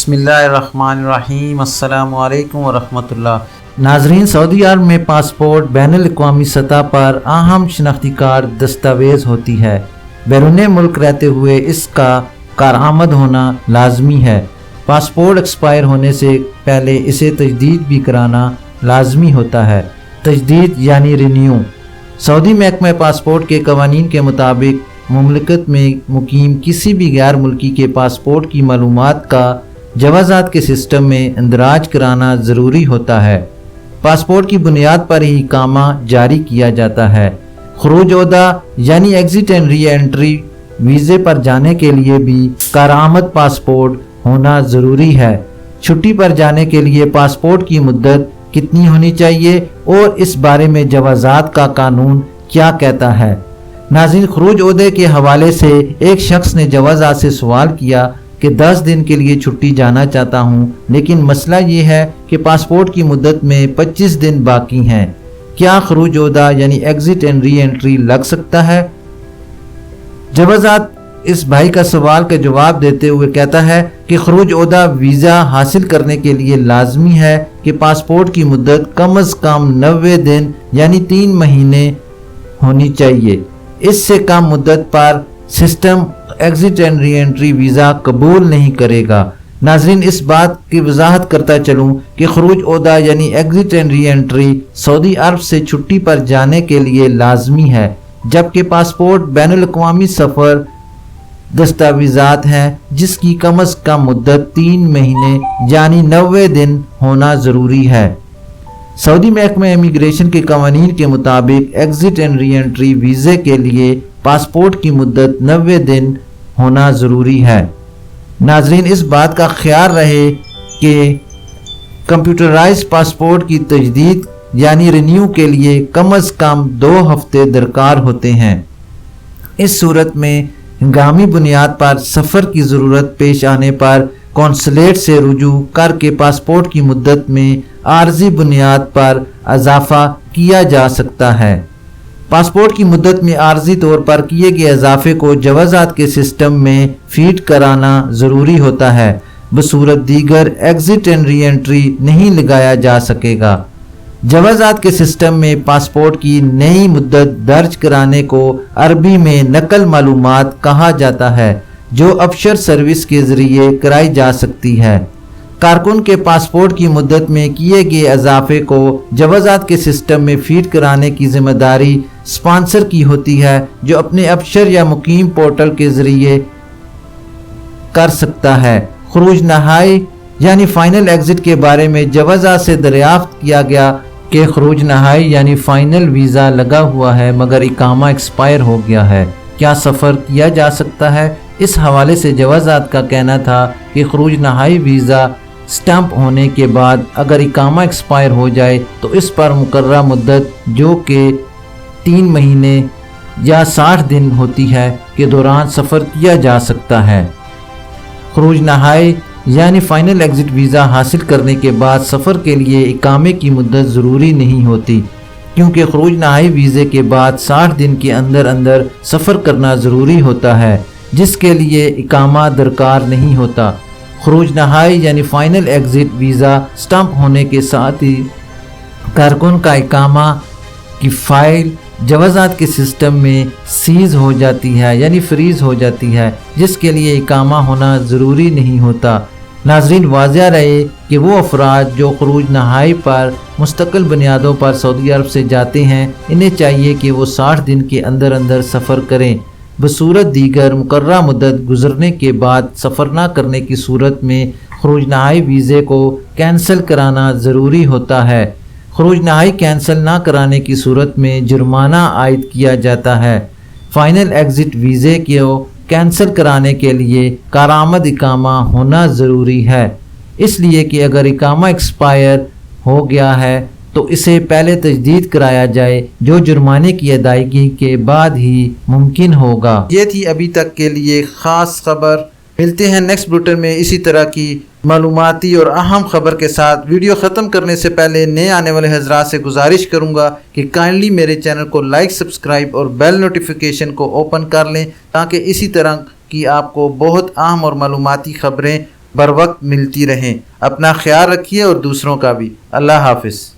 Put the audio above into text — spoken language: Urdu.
بسم اللہ الرحمن الرحیم۔ السلام علیکم ورحمۃ اللہ۔ ناظرین، سعودی عرب میں پاسپورٹ بین الاقوامی سطح پر اہم شناختی کارڈ دستاویز ہوتی ہے۔ بیرون ملک رہتے ہوئے اس کا کارآمد ہونا لازمی ہے۔ پاسپورٹ ایکسپائر ہونے سے پہلے اسے تجدید بھی کرانا لازمی ہوتا ہے۔ تجدید یعنی رینیو۔ سعودی محکمہ پاسپورٹ کے قوانین کے مطابق مملکت میں مقیم کسی بھی غیر ملکی کے پاسپورٹ کی معلومات کا جوازات کے سسٹم میں اندراج کرانا ضروری ہوتا ہے۔ پاسپورٹ کی بنیاد پر ہی اقامہ جاری کیا جاتا ہے۔ خروج عہدہ یعنی ایگزٹ اینڈ ری انٹری ویزے پر جانے کے لیے بھی کارآمد پاسپورٹ ہونا ضروری ہے۔ چھٹی پر جانے کے لیے پاسپورٹ کی مدت کتنی ہونی چاہیے اور اس بارے میں جوازات کا قانون کیا کہتا ہے؟ ناظرین، خروج عہدے کے حوالے سے ایک شخص نے جوازات سے سوال کیا کہ 10 دن کے لیے چھٹی جانا چاہتا ہوں، لیکن مسئلہ یہ ہے کہ پاسپورٹ کی مدت میں 25 دن باقی ہیں۔ کیا خروج عہدہ یعنی ایگزٹ اینڈ ری انٹری لگ سکتا ہے؟ جوازات اس بھائی کا سوال کا جواب دیتے ہوئے کہتا ہے کہ خروج عہدہ ویزا حاصل کرنے کے لیے لازمی ہے کہ پاسپورٹ کی مدت کم از کم 90 دن یعنی 3 مہینے ہونی چاہیے۔ اس سے کم مدت پر system exit and re entry visa قبول نہیں کرے گا۔ ناظرین، اس بات کی وضاحت کرتا چلوں کہ خروج عہدہ یعنی ایگزٹ اینڈ ری انٹری سعودی عرب سے چھٹی پر جانے کے لیے لازمی ہے، جبکہ پاسپورٹ بین الاقوامی سفر دستاویزات ہیں جس کی کم از کم مدت 3 مہینے یعنی 90 دن ہونا ضروری ہے۔ سعودی محکمہ امیگریشن کے قوانین کے مطابق ایگزٹ اینڈ ری انٹری ویزے کے لیے پاسپورٹ کی مدت 90 دن ہونا ضروری ہے۔ ناظرین، اس بات کا خیال رہے کہ کمپیوٹرائز پاسپورٹ کی تجدید یعنی رینیو کے لیے کم از کم 2 ہفتے درکار ہوتے ہیں۔ اس صورت میں ہنگامی بنیاد پر سفر کی ضرورت پیش آنے پر کونسلیٹ سے رجوع کر کے پاسپورٹ کی مدت میں عارضی بنیاد پر اضافہ کیا جا سکتا ہے۔ پاسپورٹ کی مدت میں عارضی طور پر کیے گئے اضافے کو جوازات کے سسٹم میں فیڈ کرانا ضروری ہوتا ہے، بصورت دیگر ایگزٹ اینڈ ری انٹری نہیں لگایا جا سکے گا۔ جوازات کے سسٹم میں پاسپورٹ کی نئی مدت درج کرانے کو عربی میں نقل معلومات کہا جاتا ہے، جو ابشر سروس کے ذریعے کرائی جا سکتی ہے۔ کارکن کے پاسپورٹ کی مدت میں کیے گئے اضافے کو جوازات کے سسٹم میں فیڈ کرانے کی ذمہ داری اسپانسر کی ہوتی ہے، جو اپنے ابشر یا مقیم پورٹل کے ذریعے کر سکتا ہے۔ خروج نہائی یعنی فائنل ایگزٹ کے بارے میں جوازات سے دریافت کیا گیا کہ خروج نہائی یعنی فائنل ویزا لگا ہوا ہے مگر اقامہ ایکسپائر ہو گیا ہے، کیا سفر کیا جا سکتا ہے؟ اس حوالے سے جوازات کا کہنا تھا کہ خروج نہائی ویزا سٹمپ ہونے کے بعد اگر اقامہ ایکسپائر ہو جائے تو اس پر مقررہ مدت جو کہ 3 مہینے یا 60 دن ہوتی ہے کے دوران سفر کیا جا سکتا ہے۔ خروج نہائی یعنی فائنل ایگزٹ ویزا حاصل کرنے کے بعد سفر کے لیے اقامے کی مدت ضروری نہیں ہوتی، کیونکہ خروج نہائی ویزے کے بعد 60 دن کے اندر سفر کرنا ضروری ہوتا ہے، جس کے لیے اقامہ درکار نہیں ہوتا۔ خروج نہائی یعنی فائنل ایگزٹ ویزا سٹمپ ہونے کے ساتھ ہی کارکن کا اقامہ کی فائل جوازات کے سسٹم میں سیز ہو جاتی ہے یعنی فریز ہو جاتی ہے، جس کے لیے اقامہ ہونا ضروری نہیں ہوتا۔ ناظرین، واضح رہے کہ وہ افراد جو خروج نہائی پر مستقل بنیادوں پر سعودی عرب سے جاتے ہیں، انہیں چاہیے کہ وہ 60 دن کے اندر سفر کریں، بصورت دیگر مقررہ مدت گزرنے کے بعد سفر نہ کرنے کی صورت میں خروج نہائی ویزے کو کینسل کرانا ضروری ہوتا ہے۔ خروج نہائی کینسل نہ کرانے کی صورت میں جرمانہ عائد کیا جاتا ہے۔ فائنل ایگزٹ ویزے کو کینسل کرانے کے لیے کارآمد اقامہ ہونا ضروری ہے، اس لیے کہ اگر اقامہ ایکسپائر ہو گیا ہے تو اسے پہلے تجدید کرایا جائے، جو جرمانے کی ادائیگی کے بعد ہی ممکن ہوگا۔ یہ تھی ابھی تک کے لیے خاص خبر۔ ملتے ہیں نیکسٹ بلیٹن میں اسی طرح کی معلوماتی اور اہم خبر کے ساتھ۔ ویڈیو ختم کرنے سے پہلے نئے آنے والے حضرات سے گزارش کروں گا کہ کائنڈلی میرے چینل کو لائک، سبسکرائب اور بیل نوٹیفیکیشن کو اوپن کر لیں، تاکہ اسی طرح کی آپ کو بہت اہم اور معلوماتی خبریں بر وقت ملتی رہیں۔ اپنا خیال رکھیے اور دوسروں کا بھی۔ اللہ حافظ۔